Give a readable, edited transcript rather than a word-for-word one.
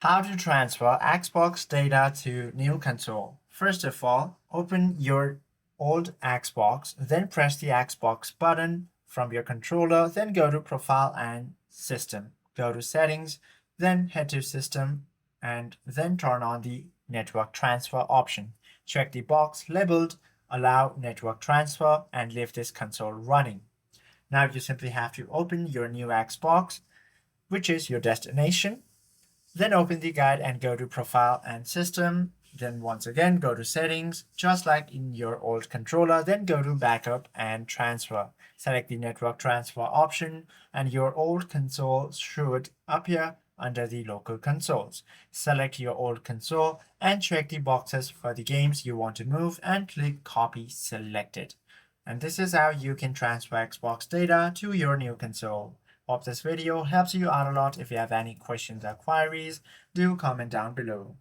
How to transfer Xbox data to new console. First of all, open your old Xbox, then press the Xbox button from your controller, then go to Profile and System. Go to Settings, then head to System, and then turn on the Network Transfer option. Check the box labeled Allow Network Transfer and leave this console running. Now you simply have to open your new Xbox, which is your destination. Then open the guide and go to Profile and System. Then once again go to Settings, just like in your old controller. Then go to Backup and Transfer. Select the Network Transfer option and your old console should appear under the local consoles. Select your old console and check the boxes for the games you want to move and click Copy Selected. And this is how you can transfer Xbox data to your new console. Hope this video helps you out a lot. If you have any questions or queries, do comment down below.